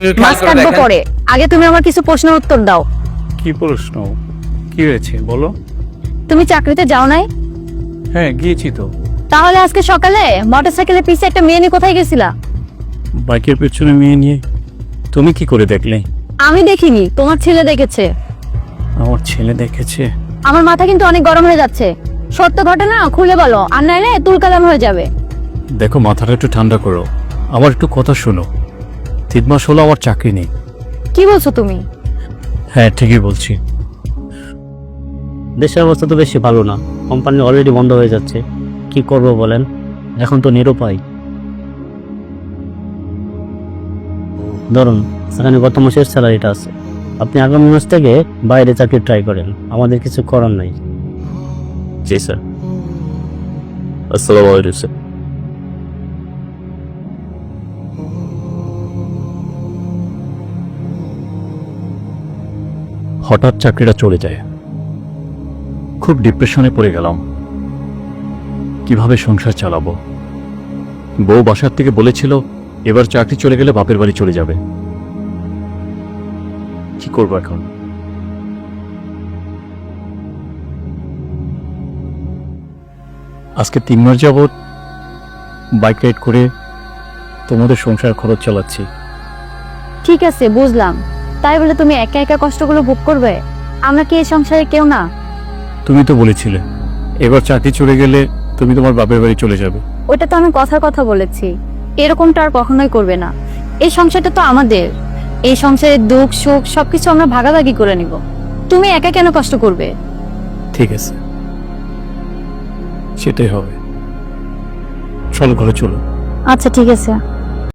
মাছ কাটবো পরে, আগে তুমি আমার কিছু প্রশ্নের উত্তর দাও। কি প্রশ্ন? কি হয়েছে বলো? তুমি চাকরিতে যাও নাই? হ্যাঁ গিয়েছি তো। তাহলে আজকে সকালে মোটরসাইকেলের পিছে একটা মেয়ে নিয়ে কোথায় গেছিলা? বাইকের পেছনে মেয়ে নিয়ে। তুমি কি করে দেখলে? আমি দেখিনি, তোমার ছেলে দেখেছে। আমার ছেলে দেখেছে? আমার মাথা কিন্তু অনেক গরম হয়ে যাচ্ছে। সত্য ঘটনা খুলে বলো, আর নাইলে তুলকালাম হয়ে যাবে। দেখো মাথাটা একটু ঠান্ডা করো, আমার একটু কথা শোনো। 3 মাস হলো আমার চাকরি নেই। কি বলছো তুমি? হ্যাঁ ঠিকই বলছি। দেশের অবস্থা তো বেশি ভালো না, কোম্পানি অলরেডি বন্ধ হয়ে যাচ্ছে। কি করব বলেন, এখন তো নিরুপায়। ধরুন এখানে গত মাসের স্যালারিটা আছে, আপনি আগামী মাস থেকে বাইরে চাকরি ট্রাই করেন, আমাদের কিছু করার নাই। জি স্যার। আসসালামু আলাইকুম স্যার। হঠাৎ চাকরিটা চলে যায়, খুব ডিপ্রেশনে পড়ে গেলাম। কিভাবে সংসার চালাবো? বউ বাসার থেকে বলেছিল এবার চাকরি চলে গেলে বাপের বাড়ি চলে যাবে। কি করবো এখন? আজকে 3 মাস যাবৎ বাইক রাইড করে তোমাদের সংসার খরচ চালাচ্ছি। ঠিক আছে বুঝলাম, তাই বলে তুমি একা একা কষ্টগুলো ভোগ করবে? আমরা কি এই সংসারে কেউ না? তুমি তো বলেছিলে এবার চাকরি চলে গেলে তুমি তোমার বাপের বাড়ি চলে যাবে। ওটা তো আমি কথার কথা বলেছি, এরকমটা আর কখনোই করবে না। এই সংসারটা তো আমাদের, এই সংসারের দুঃখ সুখ সবকিছু আমরা ভাগাভাগি করে নিব। তুমি একা কেন কষ্ট করবে? ঠিক আছে, সেটাই হবে। চলো ঘরে চলো। আচ্ছা ঠিক আছে।